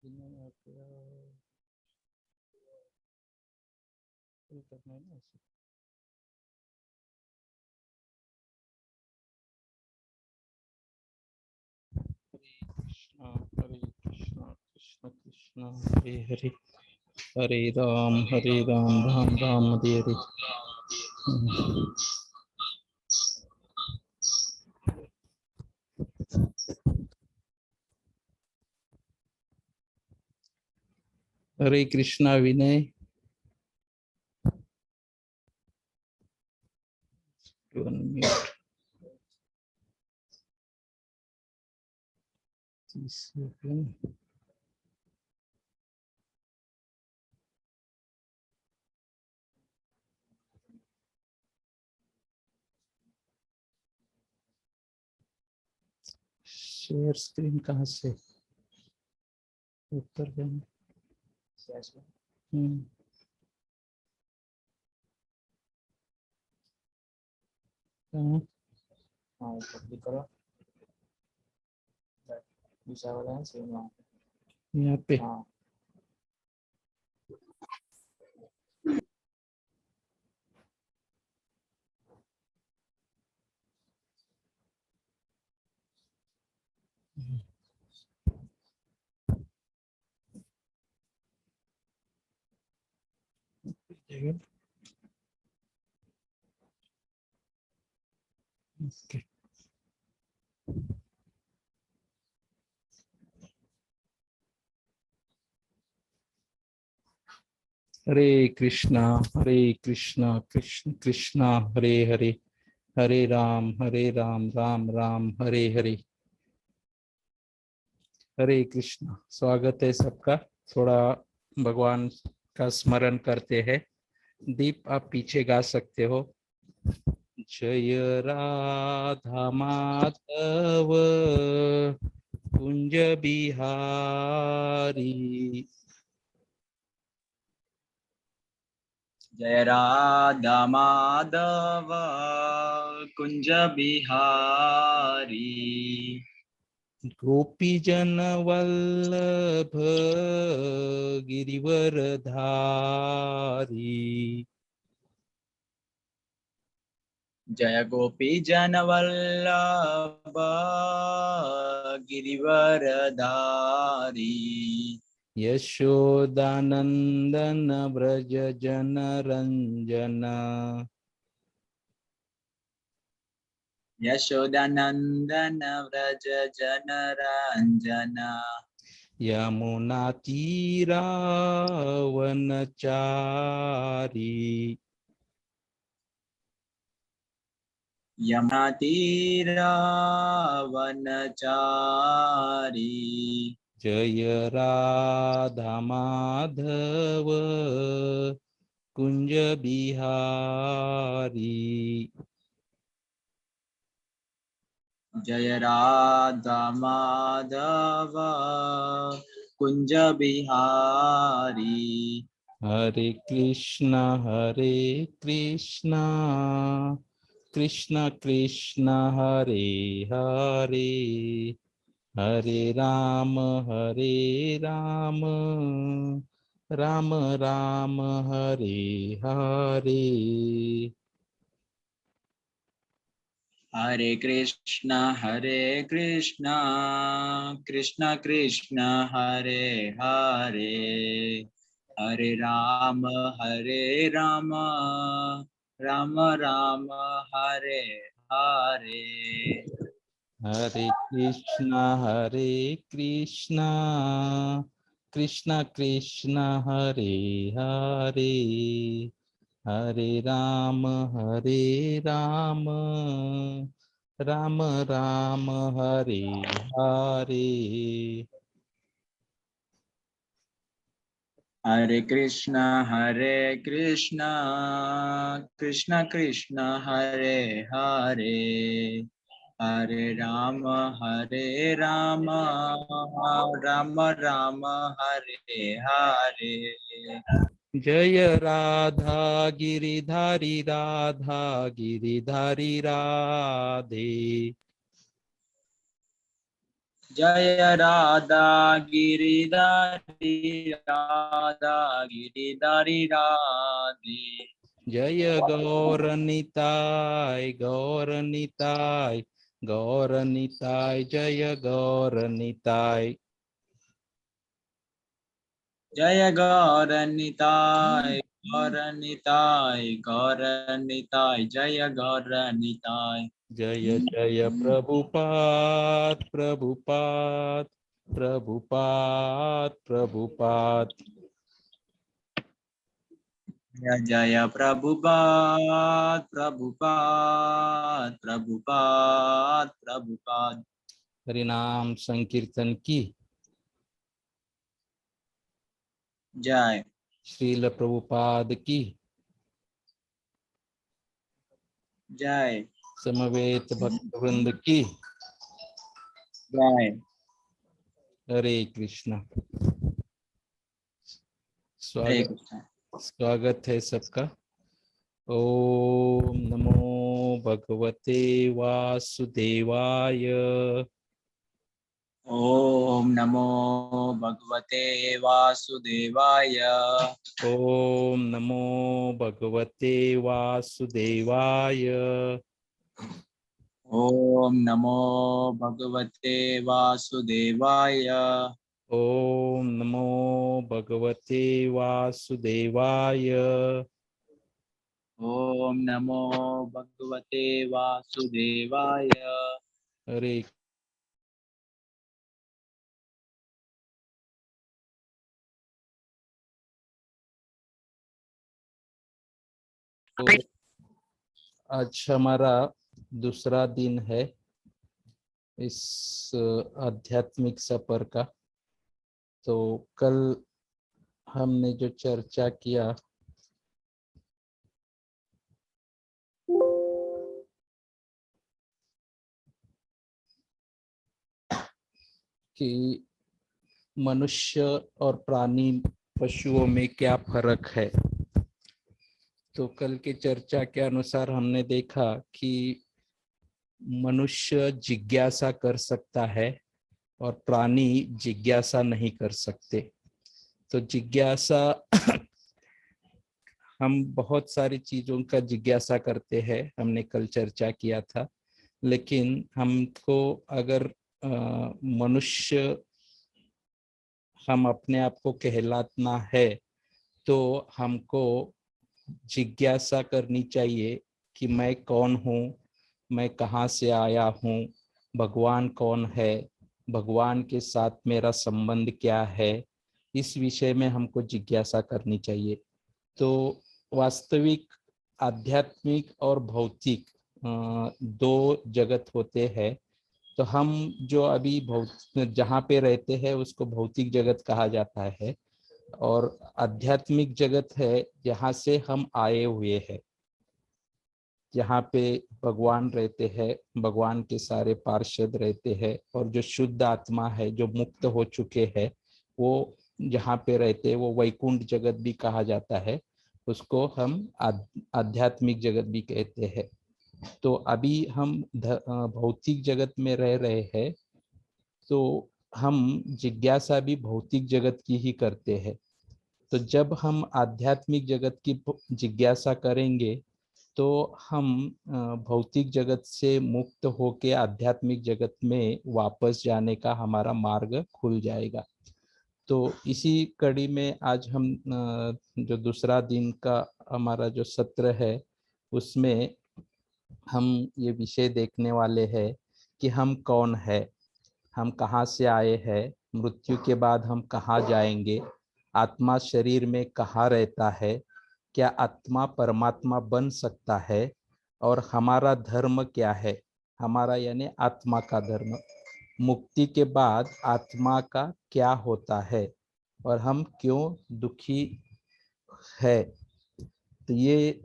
करना है ना ऐसे। हरे कृष्णा कृष्ण कृष्ण हरे हरे, हरे राम राम राम हरे हरे। हरे कृष्णा विनय। शेयर स्क्रीन कहाँ से ऊपर करना? कहाँ? हाँ ऊपर क्लिक करो, दूसरा वाला है सेम यहाँ पे। हाँ ओके। हरे कृष्णा कृष्ण कृष्णा हरे हरे, हरे राम राम राम हरे हरे। हरे कृष्णा। स्वागत है सबका। थोड़ा भगवान का स्मरण करते हैं। दीप आप पीछे गा सकते हो। जय राधा माधव कुंज बिहारी, जय राधा माधव कुंज बिहारी, गोपी जन वल्लभ गिरिवरधारी। जय गोपी जन वल्लभ गिरिवरधारी, यशोदानंदन व्रज जन रंजन, यशोदानंदन व्रज जन रंजन, यमुना तीरावनचारी। यमुना तीरावनचारी, जय राधा माधव कुंज बिहारी। जय राधा माधव कुंज बिहारी, हरे कृष्णा कृष्ण कृष्ण हरे हरे, हरे राम राम राम हरे हरे। हरे कृष्णा कृष्ण कृष्ण हरे हरे, हरे राम राम राम हरे हरे, हरे कृष्णा कृष्ण कृष्ण हरे हरे, हरे राम राम राम हरे हरे। हरे कृष्णा कृष्ण कृष्ण हरे हरे, हरे राम राम राम हरे हरे, जय राधा गिरिधारी राधे, जय राधा गिरिधारी राधा गिरिधारी राधे। जय गौरनिताय गौरनिताय गौरनिताय जय गौरनिताय। जय गौरनिताय गौरनिताय गौरनिताय जय गौरनिताय। जय जय प्रभुपाद प्रभुपाद प्रभुपाद प्रभुपाद। जय जय प्रभुपाद प्रभुपाद प्रभुपाद प्रभुपाद। हरिनाम संकीर्तन की जय। श्रील प्रभुपाद की जय। समवेत भक्तवृंद की जय। हरे कृष्णा। हरे स्वागत कृष्ण। स्वागत है सबका। ओम नमो भगवते वासुदेवाय। ओम नमो भगवते वासुदेवाय। ओम नमो भगवते वासुदेवाय। ओम नमो भगवते वासुदेवाय। ओम नमो भगवते वासुदेवाय। ओम नमो भगवते वासुदेवाय। हरे तो आज हमारा दूसरा दिन है इस आध्यात्मिक सफर का। तो कल हमने जो चर्चा किया कि मनुष्य और प्राणी पशुओं में क्या फर्क है। तो कल की चर्चा के अनुसार हमने देखा कि मनुष्य जिज्ञासा कर सकता है और प्राणी जिज्ञासा नहीं कर सकते। तो जिज्ञासा हम बहुत सारी चीजों का जिज्ञासा करते हैं, हमने कल चर्चा किया था। लेकिन हमको अगर मनुष्य हम अपने आप को कहलाना है तो हमको जिज्ञासा करनी चाहिए कि मैं कौन हूँ, मैं कहाँ से आया हूँ, भगवान कौन है, भगवान के साथ मेरा संबंध क्या है। इस विषय में हमको जिज्ञासा करनी चाहिए। तो वास्तविक आध्यात्मिक और भौतिक दो जगत होते हैं। तो हम जो अभी जहाँ पे रहते हैं उसको भौतिक जगत कहा जाता है, और आध्यात्मिक जगत है जहाँ से हम आए हुए हैं, जहाँ पे भगवान रहते हैं, भगवान के सारे पार्षद रहते हैं, और जो शुद्ध आत्मा है जो मुक्त हो चुके हैं वो जहाँ पे रहते हैं वो वैकुंठ जगत भी कहा जाता है। उसको हम आध्यात्मिक जगत भी कहते हैं। तो अभी हम भौतिक जगत में रह रहे हैं, तो हम जिज्ञासा भी भौतिक जगत की ही करते हैं। तो जब हम आध्यात्मिक जगत की जिज्ञासा करेंगे तो हम भौतिक जगत से मुक्त होके आध्यात्मिक जगत में वापस जाने का हमारा मार्ग खुल जाएगा। तो इसी कड़ी में आज हम जो दूसरा दिन का हमारा जो सत्र है उसमें हम ये विषय देखने वाले हैं कि हम कौन है, हम कहाँ से आए हैं, मृत्यु के बाद हम कहाँ जाएंगे, आत्मा शरीर में कहाँ रहता है, क्या आत्मा परमात्मा बन सकता है, और हमारा धर्म क्या है, हमारा यानी आत्मा का धर्म, मुक्ति के बाद आत्मा का क्या होता है, और हम क्यों दुखी है। तो ये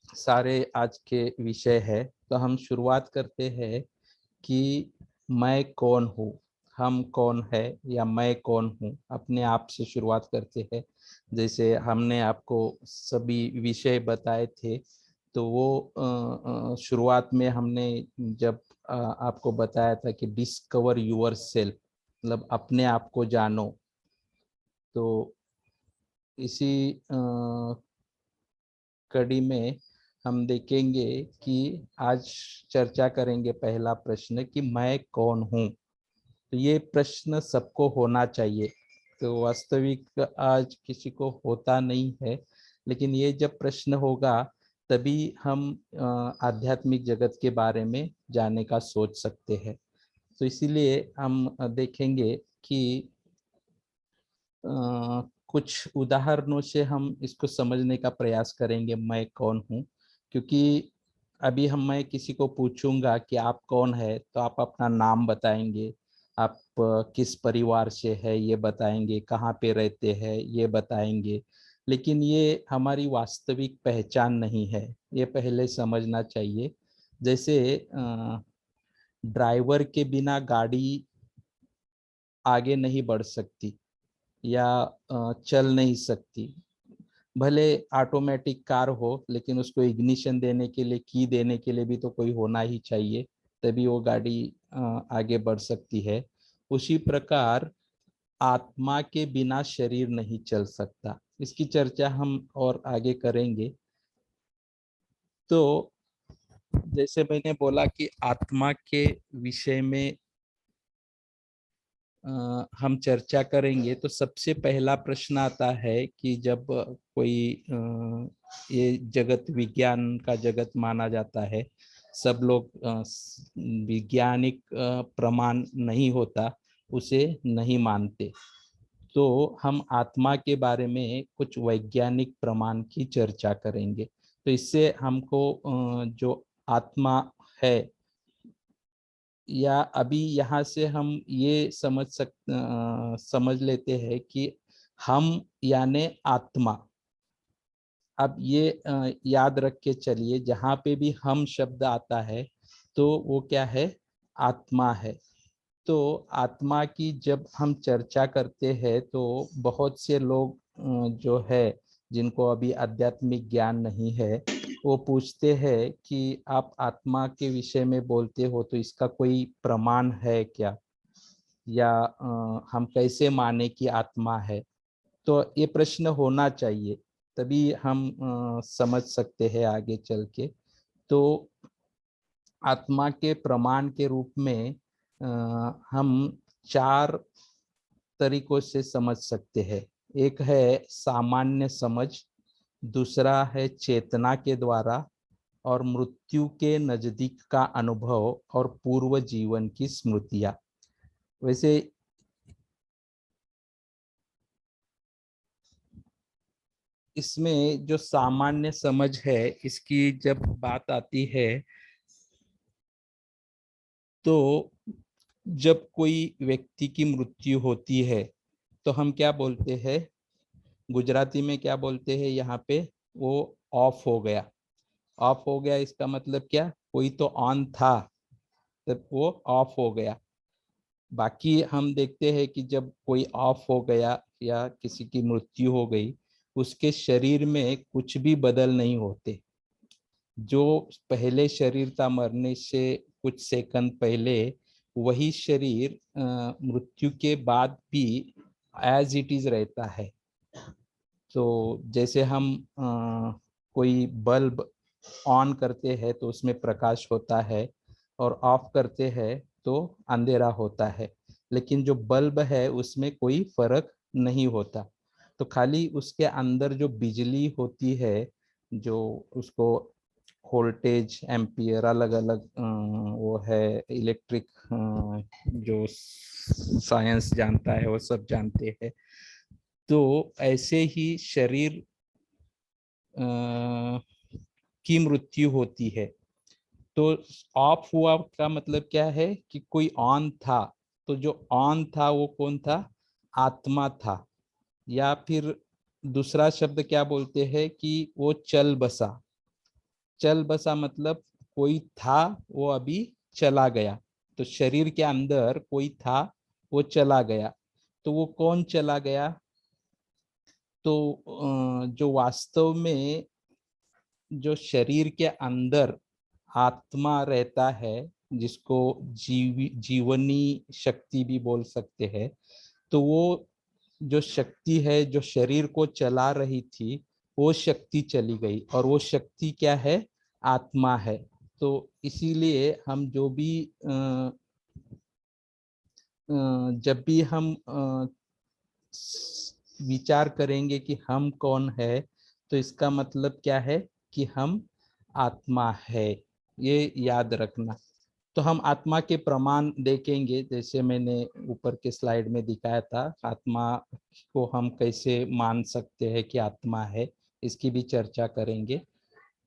सारे आज के विषय है। तो हम शुरुआत करते हैं कि मैं कौन हूँ, हम कौन है या मैं कौन हूँ, अपने आप से शुरुआत करते हैं। जैसे हमने आपको सभी विषय बताए थे तो वो शुरुआत में हमने जब आपको बताया था कि डिस्कवर यूर सेल्फ, मतलब अपने आप को जानो। तो इसी कड़ी में हम देखेंगे कि आज चर्चा करेंगे पहला प्रश्न कि मैं कौन हूँ। तो ये प्रश्न सबको होना चाहिए। तो वास्तविक आज किसी को होता नहीं है, लेकिन ये जब प्रश्न होगा तभी हम आध्यात्मिक जगत के बारे में जानने का सोच सकते हैं। तो इसीलिए हम देखेंगे कि कुछ उदाहरणों से हम इसको समझने का प्रयास करेंगे मैं कौन हूँ। क्योंकि अभी मैं किसी को पूछूंगा कि आप कौन है, तो आप अपना नाम बताएंगे, आप किस परिवार से है ये बताएंगे, कहाँ पे रहते हैं ये बताएंगे, लेकिन ये हमारी वास्तविक पहचान नहीं है, ये पहले समझना चाहिए। जैसे ड्राइवर के बिना गाड़ी आगे नहीं बढ़ सकती या चल नहीं सकती। भले ऑटोमेटिक कार हो, लेकिन उसको इग्निशन देने के लिए, की देने के लिए भी तो कोई होना ही चाहिए, तभी वो गाड़ी आगे बढ़ सकती है। उसी प्रकार आत्मा के बिना शरीर नहीं चल सकता। इसकी चर्चा हम और आगे करेंगे। तो जैसे मैंने बोला कि आत्मा के विषय में हम चर्चा करेंगे, तो सबसे पहला प्रश्न आता है कि जब कोई ये जगत विज्ञान का जगत माना जाता है, सब लोग वैज्ञानिक प्रमाण नहीं होता उसे नहीं मानते। तो हम आत्मा के बारे में कुछ वैज्ञानिक प्रमाण की चर्चा करेंगे। तो इससे हमको जो आत्मा है, या अभी यहाँ से हम ये समझ लेते हैं कि हम यानी आत्मा। अब ये याद रख के चलिए, जहाँ पे भी हम शब्द आता है तो वो क्या है, आत्मा है। तो आत्मा की जब हम चर्चा करते हैं तो बहुत से लोग जो है, जिनको अभी आध्यात्मिक ज्ञान नहीं है, वो पूछते हैं कि आप आत्मा के विषय में बोलते हो तो इसका कोई प्रमाण है क्या, या हम कैसे माने कि आत्मा है। तो ये प्रश्न होना चाहिए, तभी हम समझ सकते हैं आगे चल के। तो आत्मा के प्रमाण के रूप में हम 4 तरीकों से समझ सकते हैं। एक है सामान्य समझ, दूसरा है चेतना के द्वारा, और मृत्यु के नजदीक का अनुभव, और पूर्व जीवन की स्मृतियां। वैसे इसमें जो सामान्य समझ है, इसकी जब बात आती है तो जब कोई व्यक्ति की मृत्यु होती है तो हम क्या बोलते हैं, गुजराती में क्या बोलते हैं यहाँ पे, वो ऑफ हो गया। ऑफ हो गया इसका मतलब क्या, कोई तो ऑन था तब वो ऑफ हो गया। बाकी हम देखते हैं कि जब कोई ऑफ हो गया या किसी की मृत्यु हो गई, उसके शरीर में कुछ भी बदल नहीं होते। जो पहले शरीर था मरने से कुछ सेकंड पहले, वही शरीर मृत्यु के बाद भी एज इट इज रहता है। तो जैसे हम कोई बल्ब ऑन करते हैं तो उसमें प्रकाश होता है, और ऑफ करते हैं तो अंधेरा होता है, लेकिन जो बल्ब है उसमें कोई फर्क नहीं होता। तो खाली उसके अंदर जो बिजली होती है, जो उसको वोल्टेज एम्पियर अलग अलग वो है, इलेक्ट्रिक जो साइंस जानता है वो सब जानते हैं। तो ऐसे ही शरीर की मृत्यु होती है। तो ऑफ हुआ का मतलब क्या है कि कोई ऑन था। तो जो ऑन था वो कौन था, आत्मा था। या फिर दूसरा शब्द क्या बोलते हैं कि वो चल बसा। चल बसा मतलब कोई था, वो अभी चला गया। तो शरीर के अंदर कोई था, वो चला गया। तो वो कौन चला गया, तो जो वास्तव में जो शरीर के अंदर आत्मा रहता है, जिसको जीवनी शक्ति भी बोल सकते हैं, तो वो जो शक्ति है जो शरीर को चला रही थी, वो शक्ति चली गई, और वो शक्ति क्या है? आत्मा है। तो इसीलिए हम जो भी जब भी हम विचार करेंगे कि हम कौन है, तो इसका मतलब क्या है कि हम आत्मा है, ये याद रखना। तो हम आत्मा के प्रमाण देखेंगे, जैसे मैंने ऊपर के स्लाइड में दिखाया था, आत्मा को हम कैसे मान सकते हैं कि आत्मा है, इसकी भी चर्चा करेंगे।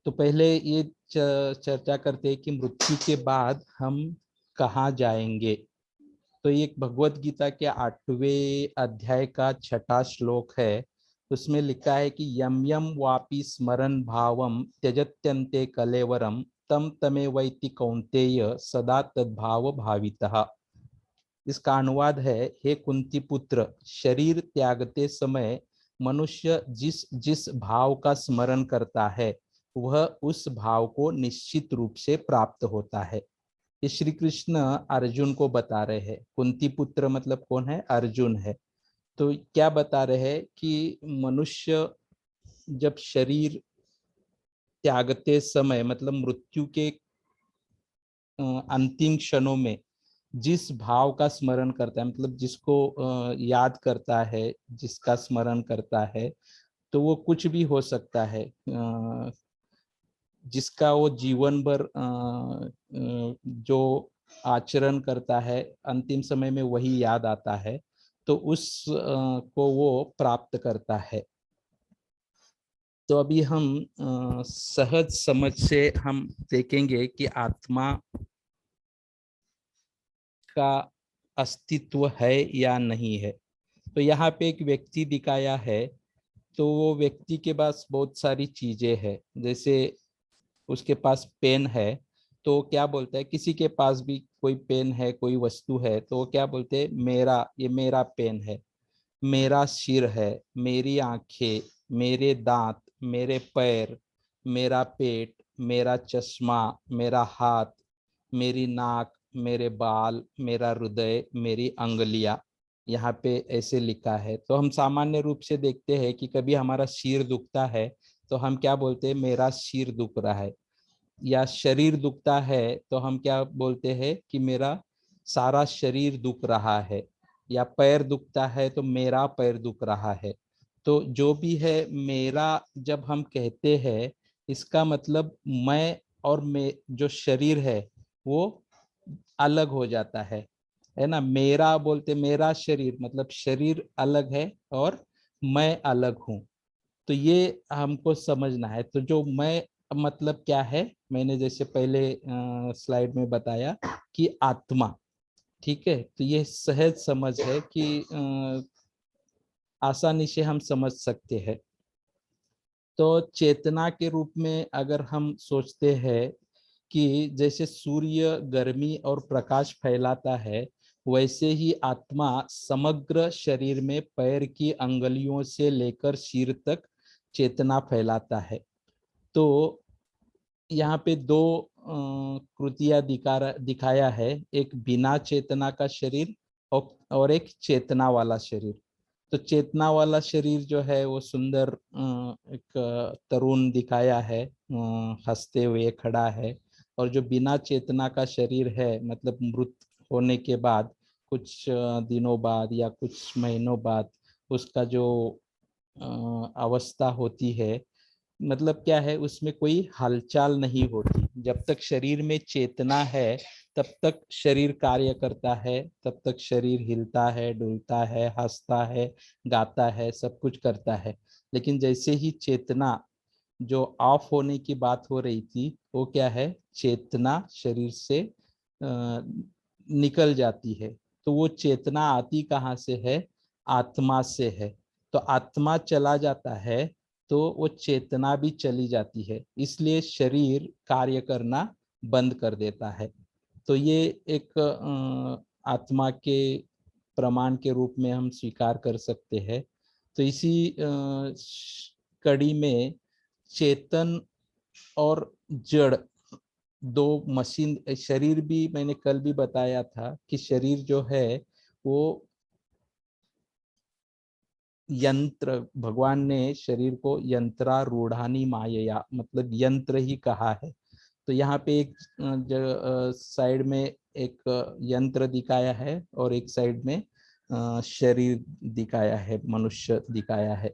तो पहले ये चर्चा करते हैं कि मृत्यु के बाद हम कहाँ जाएंगे। तो ये भगवत गीता के 8वें अध्याय का 6वां श्लोक है। उसमें लिखा है कि यम यम वापि स्मरण भावम त्यजत्यन्ते कलेवरम तम तमे वैति कौन्तेय सदा तद्भाव भावितः। इसका अनुवाद है, हे कुंती पुत्र, शरीर त्यागते समय मनुष्य जिस जिस भाव का स्मरण करता है, वह उस भाव को निश्चित रूप से प्राप्त होता है। ये श्री कृष्ण अर्जुन को बता रहे हैं। कुंती पुत्र मतलब कौन है? अर्जुन है। तो क्या बता रहे हैं कि मनुष्य जब शरीर त्यागते समय, मतलब मृत्यु के अंतिम क्षणों में जिस भाव का स्मरण करता है, मतलब जिसको याद करता है, जिसका स्मरण करता है, तो वो कुछ भी हो सकता है, जिसका वो जीवन भर जो आचरण करता है, अंतिम समय में वही याद आता है, तो उस को वो प्राप्त करता है। तो अभी हम सहज समझ से हम देखेंगे कि आत्मा का अस्तित्व है या नहीं है। तो यहाँ पे एक व्यक्ति दिखाया है, तो वो व्यक्ति के पास बहुत सारी चीजें हैं। जैसे उसके पास पेन है, तो वो क्या बोलता है? किसी के पास भी कोई पेन है, कोई वस्तु है, तो वो क्या बोलते हैं? मेरा, ये मेरा पेन है। मेरा सिर है, मेरी आंखें, मेरे दांत, मेरे पैर, मेरा पेट, मेरा चश्मा, मेरा हाथ, मेरी नाक, मेरे बाल, मेरा हृदय, मेरी अंगुलियां। यहाँ पे ऐसे लिखा है। तो हम सामान्य रूप से देखते हैं कि कभी हमारा सिर दुखता है, तो हम क्या बोलते हैं? मेरा सिर दुख रहा है। या शरीर दुखता है, तो हम क्या बोलते हैं? कि मेरा सारा शरीर दुख रहा है। या पैर दुखता है, तो मेरा पैर दुख रहा है। तो जो भी है मेरा, जब हम कहते हैं, इसका मतलब मैं और मैं जो शरीर है वो अलग हो जाता है ना। मेरा बोलते, मेरा शरीर मतलब शरीर अलग है और मैं अलग हूँ। तो ये हमको समझना है। तो जो मैं मतलब क्या है, मैंने जैसे पहले स्लाइड में बताया कि आत्मा, ठीक है। तो ये सहज समझ है कि आसानी से हम समझ सकते हैं। तो चेतना के रूप में अगर हम सोचते हैं कि जैसे सूर्य गर्मी और प्रकाश फैलाता है, वैसे ही आत्मा समग्र शरीर में पैर की अंगुलियों से लेकर सिर तक चेतना फैलाता है। तो यहाँ पे दो कृतियां दिखाया है, एक बिना चेतना का शरीर और एक चेतना वाला शरीर। तो चेतना वाला शरीर जो है वो सुंदर एक तरुण दिखाया है, हंसते हुए खड़ा है। और जो बिना चेतना का शरीर है, मतलब मृत होने के बाद कुछ दिनों बाद या कुछ महीनों बाद उसका जो अवस्था होती है, मतलब क्या है, उसमें कोई हलचल नहीं होती। जब तक शरीर में चेतना है, तब तक शरीर कार्य करता है, तब तक शरीर हिलता है, डुलता है, हंसता है, गाता है, सब कुछ करता है। लेकिन जैसे ही चेतना जो ऑफ होने की बात हो रही थी, वो क्या है? चेतना शरीर से निकल जाती है। तो वो चेतना आती कहाँ से है? आत्मा से है। तो आत्मा चला जाता है, तो वो चेतना भी चली जाती है, इसलिए शरीर कार्य करना बंद कर देता है। तो ये एक आत्मा के प्रमाण के रूप में हम स्वीकार कर सकते हैं। तो इसी कड़ी में चेतन और जड़, दो मशीन। शरीर भी मैंने कल भी बताया था कि शरीर जो है वो यंत्र, भगवान ने शरीर को यंत्रारूढ़ानी मायया, मतलब यंत्र ही कहा है। तो यहाँ पे एक साइड में एक यंत्र दिखाया है और एक साइड में शरीर दिखाया है, मनुष्य दिखाया है।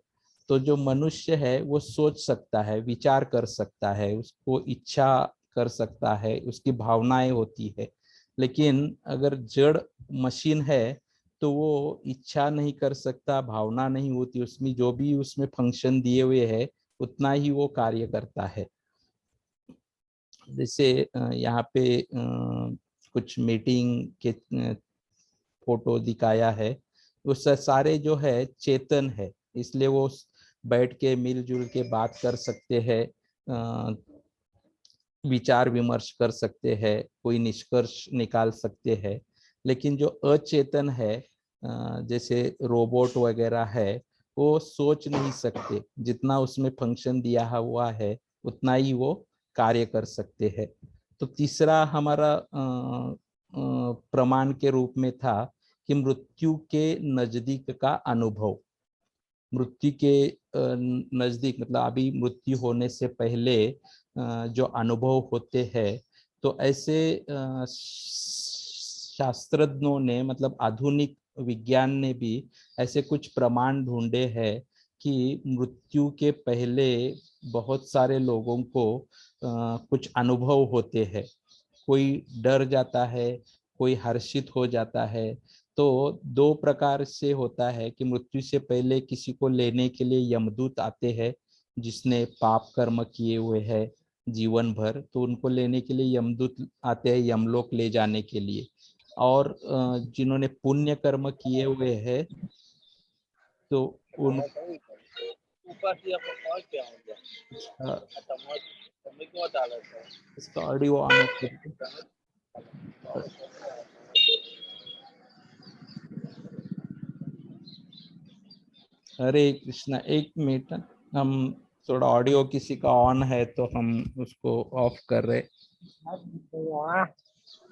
तो जो मनुष्य है वो सोच सकता है, विचार कर सकता है, उसको इच्छा कर सकता है, उसकी भावनाएं होती है। लेकिन अगर जड़ मशीन है तो वो इच्छा नहीं कर सकता, भावना नहीं होती उसमें, जो भी उसमें फंक्शन दिए हुए है उतना ही वो कार्य करता है। जैसे यहाँ पे कुछ मीटिंग के फोटो दिखाया है, उस सारे जो है चेतन है, इसलिए वो बैठ के मिलजुल के बात कर सकते हैं, विचार विमर्श कर सकते हैं, कोई निष्कर्ष निकाल सकते हैं। लेकिन जो अचेतन है, जैसे रोबोट वगैरह है, वो सोच नहीं सकते, जितना उसमें फंक्शन दिया हुआ है उतना ही वो कार्य कर सकते हैं। तो तीसरा हमारा प्रमाण के रूप में था कि मृत्यु के नजदीक का अनुभव। मृत्यु के नजदीक मतलब अभी मृत्यु होने से पहले जो अनुभव होते हैं, तो ऐसे शास्त्रज्ञों ने, मतलब आधुनिक विज्ञान ने भी ऐसे कुछ प्रमाण ढूंढे हैं कि मृत्यु के पहले बहुत सारे लोगों को कुछ अनुभव होते हैं। कोई डर जाता है, कोई हर्षित हो जाता है। तो दो प्रकार से होता है कि मृत्यु से पहले किसी को लेने के लिए यमदूत आते हैं, जिसने पाप कर्म किए हुए हैं जीवन भर, तो उनको लेने के लिए यमदूत आते हैं यमलोक ले जाने के लिए। और जिन्होंने पुण्य कर्म किए हुए हैं तो उन ऊपर से आपको और क्या हो गया? तुम्हें क्यों डाला था? इसका ऑडियो ऑन ऑफ कर दो। हरे कृष्णा, एक मिनट, हम थोड़ा ऑडियो किसी का ऑन है तो हम उसको ऑफ कर रहे।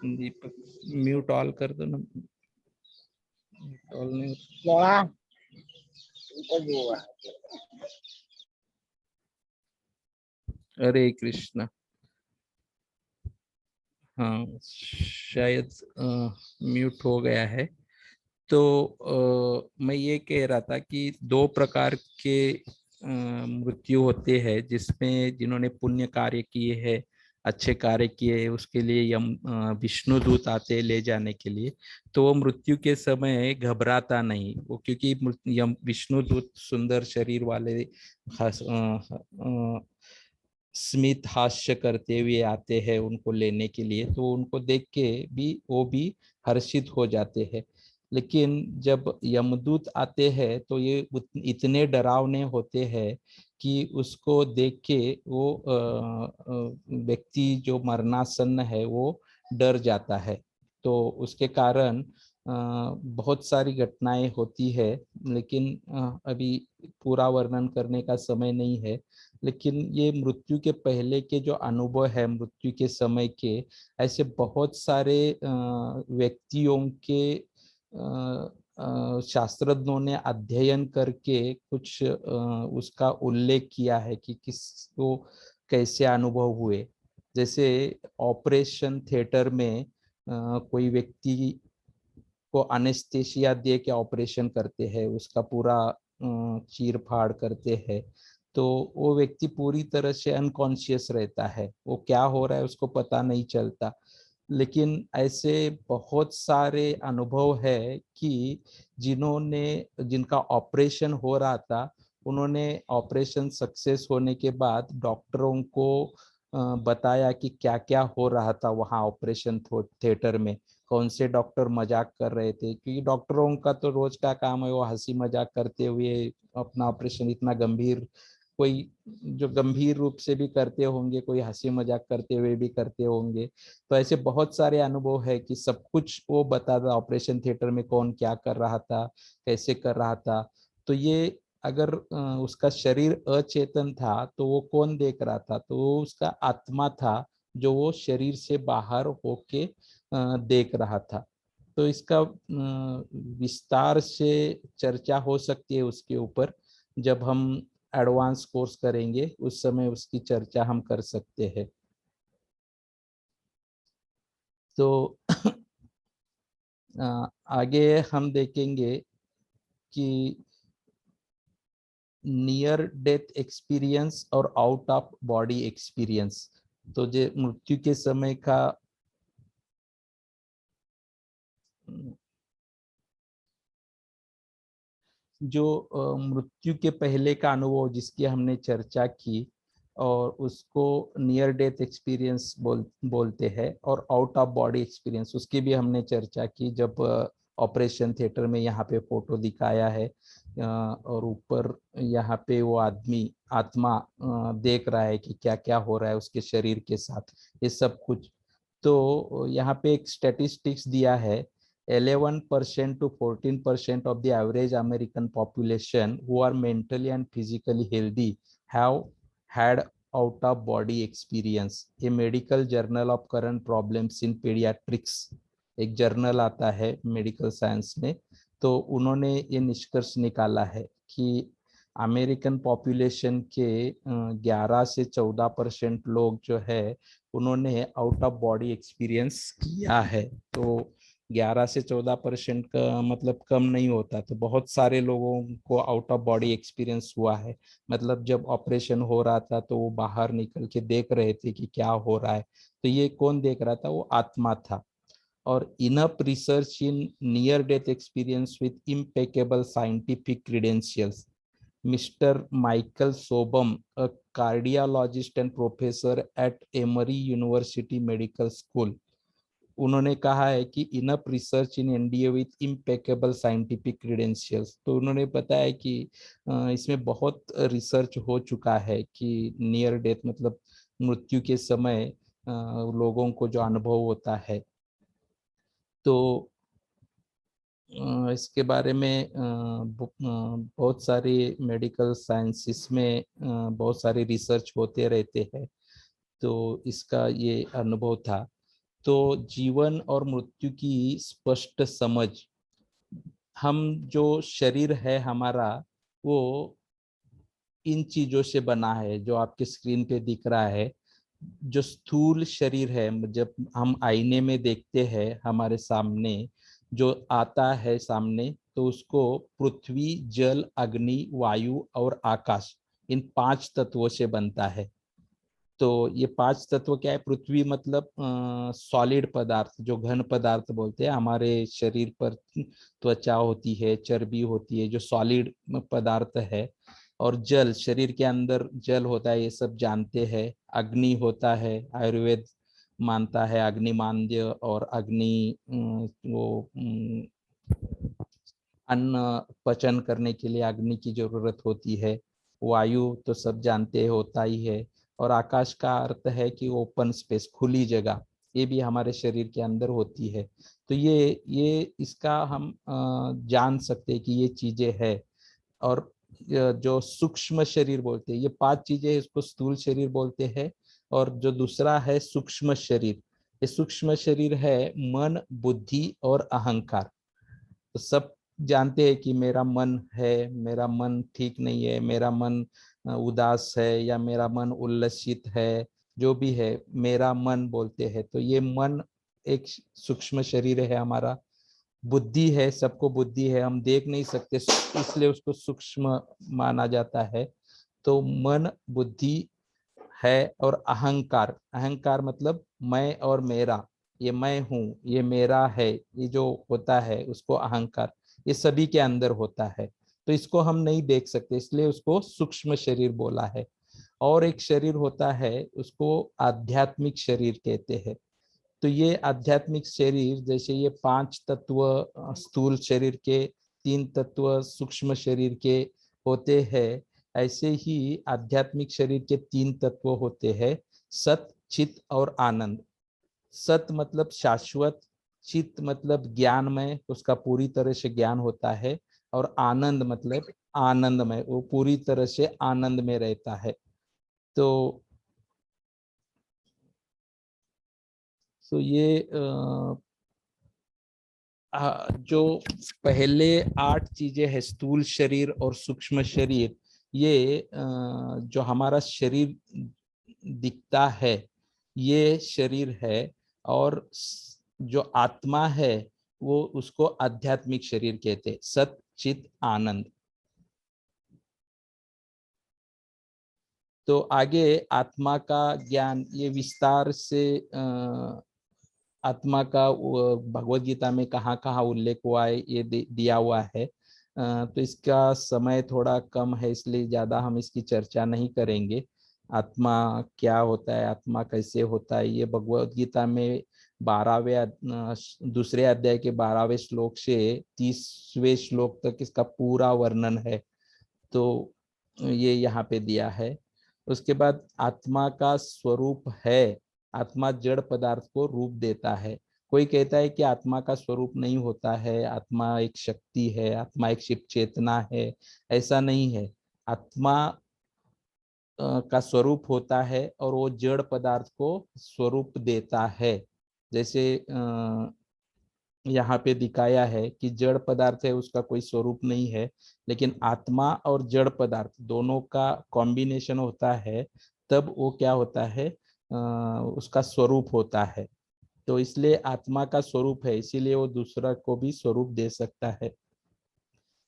दीपक म्यूट ऑल कर दो ना, म्यूट ऑल नहीं। हरे कृष्णा। हाँ, शायद म्यूट हो गया है। तो मैं ये कह रहा था कि दो प्रकार के मृत्यु होते हैं, जिसमें जिन्होंने पुण्य कार्य किए हैं, अच्छे कार्य किए हैं, उसके लिए यम विष्णु दूत आते हैं ले जाने के लिए। तो वो मृत्यु के समय घबराता नहीं, वो क्योंकि यम विष्णु दूत सुंदर शरीर वाले स्मित हास्य करते हुए आते हैं उनको लेने के लिए, तो उनको देख के भी वो भी हर्षित हो जाते हैं। लेकिन जब यमदूत आते हैं तो ये इतने डरावने होते हैं कि उसको देख के वो व्यक्ति जो मरणासन्न है वो डर जाता है। तो उसके कारण बहुत सारी घटनाएं होती है, लेकिन अभी पूरा वर्णन करने का समय नहीं है। लेकिन ये मृत्यु के पहले के जो अनुभव है, मृत्यु के समय के, ऐसे बहुत सारे व्यक्तियों के शास्त्रज्ञों ने अध्ययन करके कुछ उसका उल्लेख किया है कि किसको कैसे अनुभव हुए। जैसे ऑपरेशन थिएटर में कोई व्यक्ति को अनेस्थेसिया दे के ऑपरेशन करते हैं, उसका पूरा चीर फाड़ करते हैं, तो वो व्यक्ति पूरी तरह से अनकॉन्शियस रहता है, वो क्या हो रहा है उसको पता नहीं चलता। लेकिन ऐसे बहुत सारे अनुभव है कि जिनका ऑपरेशन हो रहा था, उन्होंने ऑपरेशन सक्सेस होने के बाद डॉक्टरों को बताया कि क्या क्या हो रहा था वहाँ ऑपरेशन थिएटर में, कौन से डॉक्टर मजाक कर रहे थे, क्योंकि डॉक्टरों का तो रोज का काम है वो हंसी मजाक करते हुए अपना ऑपरेशन, इतना गंभीर, कोई जो गंभीर रूप से भी करते होंगे, कोई हंसी मजाक करते हुए भी करते होंगे। तो ऐसे बहुत सारे अनुभव है कि सब कुछ वो बताता ऑपरेशन थिएटर में कौन क्या कर रहा था, कैसे कर रहा था। तो ये अगर उसका शरीर अचेतन था तो वो कौन देख रहा था, तो वो उसका आत्मा था जो वो शरीर से बाहर होके देख रहा था। तो इसका विस्तार से चर्चा हो सकती है उसके ऊपर, जब हम एडवांस कोर्स करेंगे उस समय उसकी चर्चा हम कर सकते हैं। तो आगे हम देखेंगे कि नियर डेथ एक्सपीरियंस और आउट ऑफ बॉडी एक्सपीरियंस। तो जो मृत्यु के समय का जो मृत्यु के पहले का अनुभव जिसकी हमने चर्चा की, और उसको नियर डेथ एक्सपीरियंस बोलते हैं, और आउट ऑफ बॉडी एक्सपीरियंस उसकी भी हमने चर्चा की, जब ऑपरेशन थिएटर में यहाँ पे फोटो दिखाया है और ऊपर यहाँ पे वो आदमी आत्मा देख रहा है कि क्या क्या हो रहा है उसके शरीर के साथ, ये सब कुछ। तो यहाँ पे एक स्टैटिस्टिक्स दिया है, 11% to 14% of the average American population who are mentally and physically healthy have had out of body experience. A medical journal of current problems in pediatrics, एक जर्नल आता है मेडिकल साइंस में, तो उन्होंने ये निष्कर्ष निकाला है कि अमेरिकन पॉपुलेशन के 11 से 14% लोग जो है उन्होंने आउट ऑफ बॉडी एक्सपीरियंस किया है। तो 11 से 14% का मतलब कम नहीं होता, तो बहुत सारे लोगों को आउट ऑफ बॉडी एक्सपीरियंस हुआ है। मतलब जब ऑपरेशन हो रहा था तो वो बाहर निकल के देख रहे थे कि क्या हो रहा है, तो ये कौन देख रहा था, वो आत्मा था। और enough research in near death experience with impeccable scientific credentials, Mr. Michael Sobam, a cardiologist and professor at Emory University Medical School, उन्होंने कहा है कि enough research in NDA with impeccable scientific credentials. तो उन्होंने बताया कि इसमें बहुत रिसर्च हो चुका है कि नियर डेथ मतलब मृत्यु के समय लोगों को जो अनुभव होता है, तो इसके बारे में बहुत सारी मेडिकल साइंसिस में बहुत सारी रिसर्च होते रहते हैं। तो इसका ये अनुभव था। तो जीवन और मृत्यु की स्पष्ट समझ, हम जो शरीर है हमारा वो इन चीजों से बना है जो आपके स्क्रीन पे दिख रहा है। जो स्थूल शरीर है, जब हम आईने में देखते हैं हमारे सामने जो आता है सामने, तो उसको पृथ्वी, जल, अग्नि, वायु और आकाश, इन 5 तत्वों से बनता है। तो ये 5 तत्व क्या है, पृथ्वी मतलब सॉलिड पदार्थ, जो घन पदार्थ बोलते हैं, हमारे शरीर पर त्वचा होती है, चर्बी होती है, जो सॉलिड पदार्थ है। और जल, शरीर के अंदर जल होता है, ये सब जानते हैं। अग्नि होता है, आयुर्वेद मानता है अग्निमांद्य और अग्नि वो अन्न पचन करने के लिए अग्नि की जरूरत होती है। वायु तो सब जानते होता ही है। और आकाश का अर्थ है कि ओपन स्पेस, खुली जगह, ये भी हमारे शरीर के अंदर होती है। तो ये इसका हम जान सकते हैं कि ये चीजें है। और जो सूक्ष्म शरीर बोलते हैं, ये 5 चीजें, इसको स्थूल शरीर बोलते हैं। और जो दूसरा है सूक्ष्म शरीर, ये सूक्ष्म शरीर है मन, बुद्धि और अहंकार। तो सब जानते हैं कि मेरा मन है, मेरा मन ठीक नहीं है, मेरा मन उदास है, या मेरा मन उल्लसित है, जो भी है मेरा मन बोलते हैं। तो ये मन एक सूक्ष्म शरीर है हमारा। बुद्धि है, सबको बुद्धि है, हम देख नहीं सकते इसलिए उसको सूक्ष्म माना जाता है। तो मन, बुद्धि है। और अहंकार, अहंकार मतलब मैं और मेरा, ये मैं हूँ, ये मेरा है, ये जो होता है उसको अहंकार, ये सभी के अंदर होता है। तो इसको हम नहीं देख सकते, इसलिए उसको सूक्ष्म शरीर बोला है। और एक शरीर होता है उसको आध्यात्मिक शरीर कहते हैं। तो ये आध्यात्मिक शरीर, जैसे ये 5 तत्व स्थूल शरीर के, 3 तत्व सूक्ष्म शरीर के होते हैं, ऐसे ही आध्यात्मिक शरीर के 3 तत्व होते हैं, सत, चित और आनंद। सत मतलब शाश्वत, चित मतलब ज्ञानमय, उसका पूरी तरह से ज्ञान होता है, और आनंद मतलब आनंदमय, वो पूरी तरह से आनंद में रहता है। तो ये जो पहले 8 चीजें हैं, स्थूल शरीर और सूक्ष्म शरीर, ये जो हमारा शरीर दिखता है ये शरीर है, और जो आत्मा है वो उसको आध्यात्मिक शरीर कहते हैं, सत चित आनंद। तो आगे आत्मा का ज्ञान ये विस्तार से आत्मा का भगवत गीता में कहाँ कहाँ उल्लेख हुआ है ये दिया हुआ है। तो इसका समय थोड़ा कम है, इसलिए ज्यादा हम इसकी चर्चा नहीं करेंगे। आत्मा क्या होता है, आत्मा कैसे होता है, ये भगवत गीता में 12वें दूसरे अध्याय के 12वें श्लोक से 30वें श्लोक तक इसका पूरा वर्णन है। तो ये यहाँ पे दिया है। उसके बाद आत्मा का स्वरूप है, आत्मा जड़ पदार्थ को रूप देता है। कोई कहता है कि आत्मा का स्वरूप नहीं होता है, आत्मा एक शक्ति है, आत्मा एक शिव चेतना है। ऐसा नहीं है। आत्मा का स्वरूप होता है और वो जड़ पदार्थ को स्वरूप देता है। जैसे यहाँ पे दिखाया है कि जड़ पदार्थ है उसका कोई स्वरूप नहीं है, लेकिन आत्मा और जड़ पदार्थ दोनों का कॉम्बिनेशन होता है, तब वो क्या होता है, उसका स्वरूप होता है। तो इसलिए आत्मा का स्वरूप है, इसीलिए वो दूसरा को भी स्वरूप दे सकता है।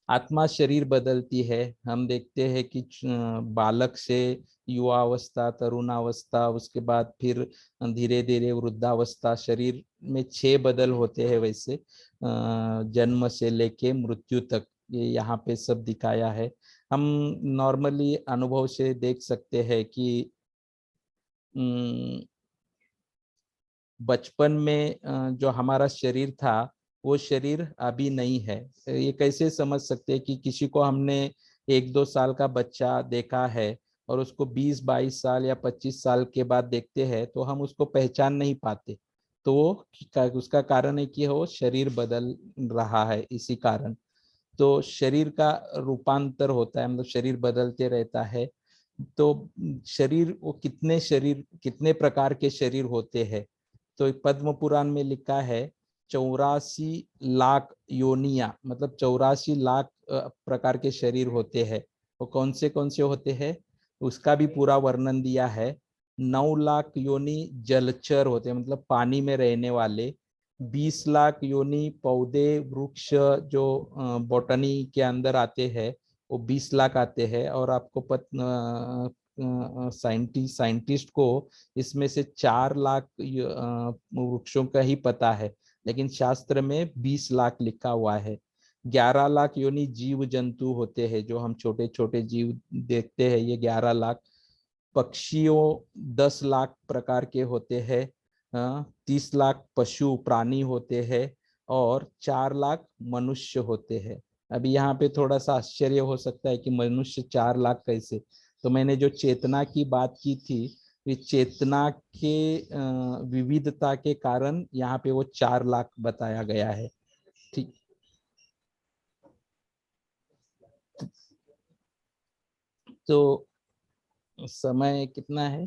आत्मा शरीर बदलती है। हम देखते हैं कि बालक से युवावस्था, तरुणावस्था, उसके बाद फिर धीरे धीरे वृद्धावस्था, शरीर में 6 बदल होते हैं वैसे, जन्म से लेके मृत्यु तक, ये यहाँ पे सब दिखाया है। हम नॉर्मली अनुभव से देख सकते हैं कि बचपन में जो हमारा शरीर था वो शरीर अभी नहीं है। ये कैसे समझ सकते हैं कि किसी को हमने 1-2 साल का बच्चा देखा है और उसको 20-22 साल या 25 साल के बाद देखते हैं तो हम उसको पहचान नहीं पाते। तो वो उसका कारण है कि वो शरीर बदल रहा है, इसी कारण। तो शरीर का रूपांतर होता है, मतलब शरीर बदलते रहता है। तो शरीर, वो कितने प्रकार के शरीर होते हैं। तो पद्म पुराण में लिखा है 84 लाख योनिया, मतलब 84 लाख प्रकार के शरीर होते हैं। वो कौन से होते हैं उसका भी पूरा वर्णन दिया है। 9 लाख योनि जलचर होते हैं, मतलब पानी में रहने वाले। 20 लाख योनि पौधे वृक्ष जो बॉटनी के अंदर आते हैं, वो 20 लाख आते हैं। और आपको साइंटिस्ट को इसमें से 4 लाख वृक्षों का ही पता है, लेकिन शास्त्र में 20 लाख लिखा हुआ है। 11 लाख योनि जीव जंतु होते हैं, जो हम छोटे छोटे जीव देखते हैं, ये 11 लाख। पक्षियों 10 लाख प्रकार के होते हैं। 30 लाख पशु प्राणी होते हैं और 4 लाख मनुष्य होते हैं। अभी यहाँ पे थोड़ा सा आश्चर्य हो सकता है कि मनुष्य 4 लाख कैसे। तो मैंने जो चेतना की बात की थी, चेतना के विविधता के कारण यहाँ पे वो 4 लाख बताया गया है। ठीक। तो समय कितना है?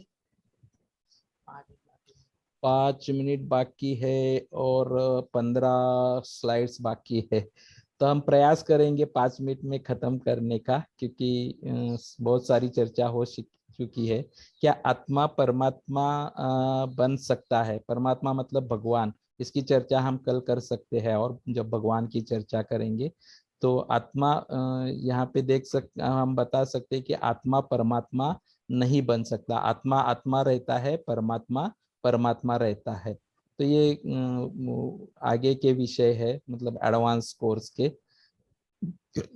5 मिनट बाकी है और 15 स्लाइड्स बाकी है। तो हम प्रयास करेंगे 5 मिनट में खत्म करने का, क्योंकि बहुत सारी चर्चा हो चुकी है। क्या आत्मा परमात्मा बन सकता है? परमात्मा मतलब भगवान, इसकी चर्चा हम कल कर सकते हैं, और जब भगवान की चर्चा करेंगे तो आत्मा यहाँ पे हम बता सकते हैं कि आत्मा परमात्मा नहीं बन सकता। आत्मा आत्मा रहता है, परमात्मा परमात्मा रहता है। तो ये आगे के विषय है, मतलब एडवांस कोर्स के।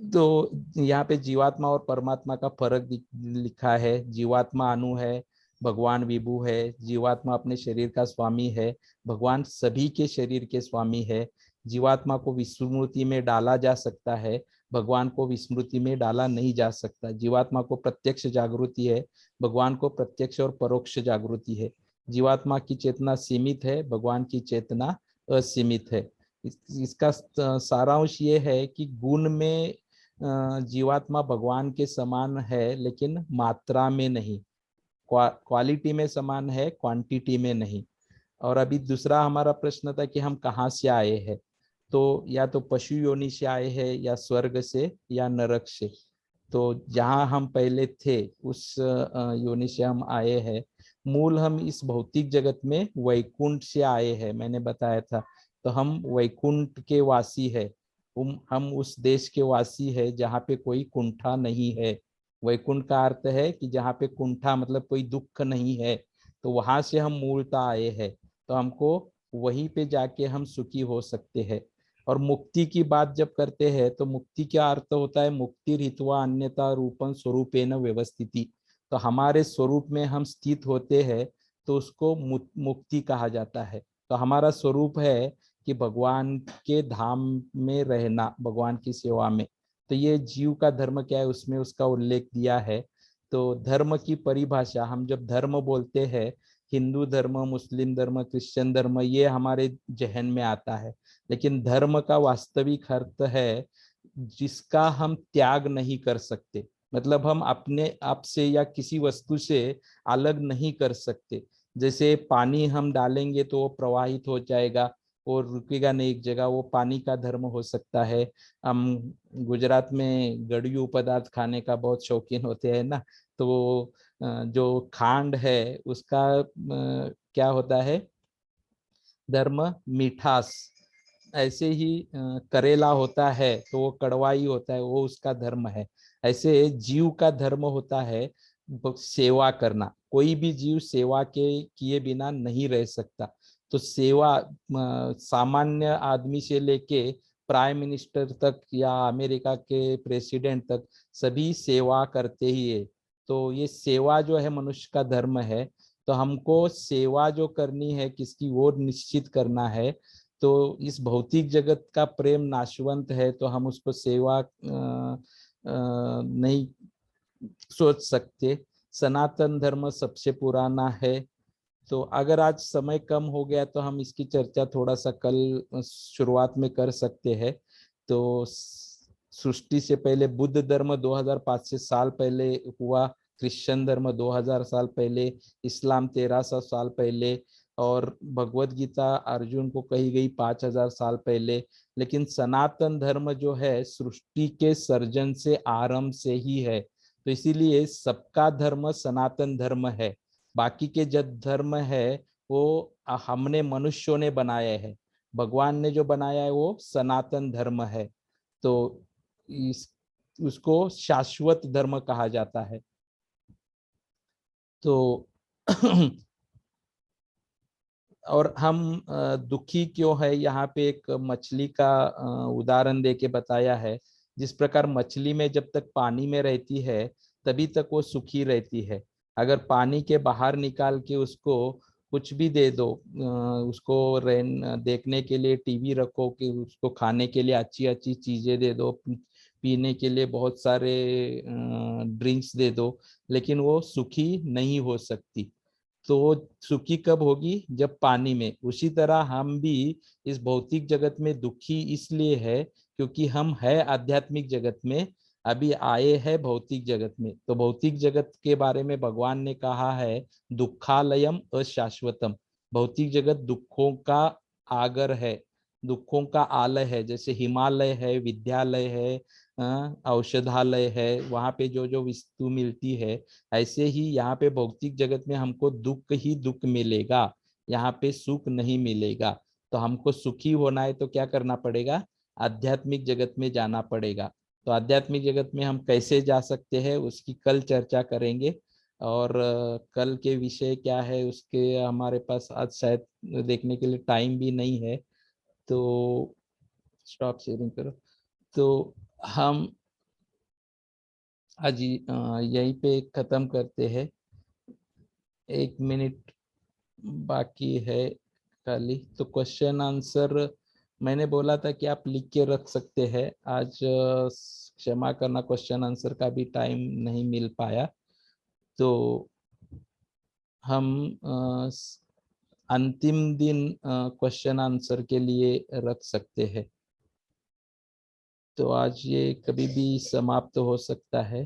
तो यहाँ पे जीवात्मा और परमात्मा का फर्क लिखा है। जीवात्मा अणु है, भगवान विभु है। जीवात्मा अपने शरीर का स्वामी है, भगवान सभी के शरीर के स्वामी है। जीवात्मा को विस्मृति में डाला जा सकता है, भगवान को विस्मृति में डाला नहीं जा सकता। जीवात्मा को प्रत्यक्ष जागृति है, भगवान को प्रत्यक्ष और परोक्ष जागृति है। जीवात्मा की चेतना सीमित है, भगवान की चेतना असीमित है। इसका सारांश ये है कि गुण में जीवात्मा भगवान के समान है, लेकिन मात्रा में नहीं, क्वालिटी में समान है, क्वांटिटी में नहीं। और अभी दूसरा हमारा प्रश्न था कि हम कहाँ से आए हैं, तो या तो पशु योनि से आए हैं, या स्वर्ग से, या नरक से। तो जहाँ हम पहले थे उस योनि से हम आए हैं। मूल हम इस भौतिक जगत में वैकुंठ से आए हैं, मैंने बताया था। तो हम वैकुंठ के वासी है, हम उस देश के वासी है जहाँ पे कोई कुंठा नहीं है। वैकुंठ का अर्थ है कि जहाँ पे कुंठा मतलब कोई दुख नहीं है। तो वहां से हम मूलतः आए हैं, तो हमको वहीं पे जाके हम सुखी हो सकते हैं। और मुक्ति की बात जब करते हैं तो मुक्ति क्या अर्थ होता है, मुक्ति रित्वा अन्यथा रूपं स्वरूपेण व्यवस्थिति। तो हमारे स्वरूप में हम स्थित होते हैं, तो उसको मुक्ति कहा जाता है। तो हमारा स्वरूप है कि भगवान के धाम में रहना, भगवान की सेवा में। तो ये जीव का धर्म क्या है, उसमें उसका उल्लेख दिया है। तो धर्म की परिभाषा, हम जब धर्म बोलते हैं, हिंदू धर्म, मुस्लिम धर्म, क्रिश्चियन धर्म, ये हमारे जहन में आता है। लेकिन धर्म का वास्तविक अर्थ है जिसका हम त्याग नहीं कर सकते, मतलब हम अपने आप से या किसी वस्तु से अलग नहीं कर सकते। जैसे पानी हम डालेंगे तो वो प्रवाहित हो जाएगा और रुकेगा नहीं एक जगह, वो पानी का धर्म हो सकता है। हम गुजरात में गड़िયું पदार्थ खाने का बहुत शौकीन होते हैं ना, तो जो खांड है उसका क्या होता है, धर्म मिठास। ऐसे ही करेला होता है तो वो कड़वाई होता है, वो उसका धर्म है। ऐसे जीव का धर्म होता है सेवा करना। कोई भी जीव सेवा के किए बिना नहीं रह सकता। तो सेवा सामान्य आदमी से लेके प्राइम मिनिस्टर तक या अमेरिका के प्रेसिडेंट तक सभी सेवा करते ही है। तो ये सेवा जो है मनुष्य का धर्म है। तो हमको सेवा जो करनी है किसकी, वो निश्चित करना है। तो इस भौतिक जगत का प्रेम नाशवंत है, तो हम उसको सेवा नहीं सोच सकते। सनातन धर्म सबसे पुराना है। तो अगर आज समय कम हो गया तो हम इसकी चर्चा थोड़ा सा कल शुरुआत में कर सकते हैं। तो सृष्टि से पहले बुद्ध धर्म 2500 साल पहले हुआ, क्रिश्चियन धर्म 2000 साल पहले, इस्लाम 1300 साल पहले, और भगवत गीता अर्जुन को कही गई 5000 साल पहले। लेकिन सनातन धर्म जो है सृष्टि के सर्जन से, आरंभ से ही है। तो इसीलिए सबका धर्म सनातन धर्म है। बाकी के जो धर्म है वो हमने मनुष्यों ने बनाया है, भगवान ने जो बनाया है वो सनातन धर्म है। तो इस उसको शाश्वत धर्म कहा जाता है। तो और हम दुखी क्यों है, यहाँ पे एक मछली का उदाहरण देके बताया है। जिस प्रकार मछली में जब तक पानी में रहती है तभी तक वो सुखी रहती है। अगर पानी के बाहर निकाल के उसको कुछ भी दे दो, उसको देखने के लिए टीवी रखो, कि उसको खाने के लिए अच्छी अच्छी चीजें दे दो, पीने के लिए बहुत सारे ड्रिंक्स दे दो, लेकिन वो सुखी नहीं हो सकती। तो वो सुखी कब होगी, जब पानी में। उसी तरह हम भी इस भौतिक जगत में दुखी इसलिए है क्योंकि हम है आध्यात्मिक जगत में, अभी आए हैं भौतिक जगत में। तो भौतिक जगत के बारे में भगवान ने कहा है दुखालयम अशाश्वतम। भौतिक जगत दुखों का आगर है, दुखों का आलय है। जैसे हिमालय है, विद्यालय है, औषधालय है, वहां पे जो जो वस्तु मिलती है, ऐसे ही यहाँ पे भौतिक जगत में हमको दुख ही दुख मिलेगा, यहाँ पे सुख नहीं मिलेगा। तो हमको सुखी होना है तो क्या करना पड़ेगा, आध्यात्मिक जगत में जाना पड़ेगा। तो आध्यात्मिक जगत में हम कैसे जा सकते हैं उसकी कल चर्चा करेंगे। और कल के विषय क्या है उसके हमारे पास आज शायद देखने के लिए टाइम भी नहीं है। तो स्टॉप शेयरिंग करो। तो हम आज यहीं पे खत्म करते हैं। 1 मिनट बाकी है खाली। तो क्वेश्चन आंसर मैंने बोला था कि आप लिख के रख सकते हैं। आज क्षमा करना, क्वेश्चन आंसर का भी टाइम नहीं मिल पाया। तो हम अंतिम दिन क्वेश्चन आंसर के लिए रख सकते हैं। तो आज ये कभी भी समाप्त हो सकता है।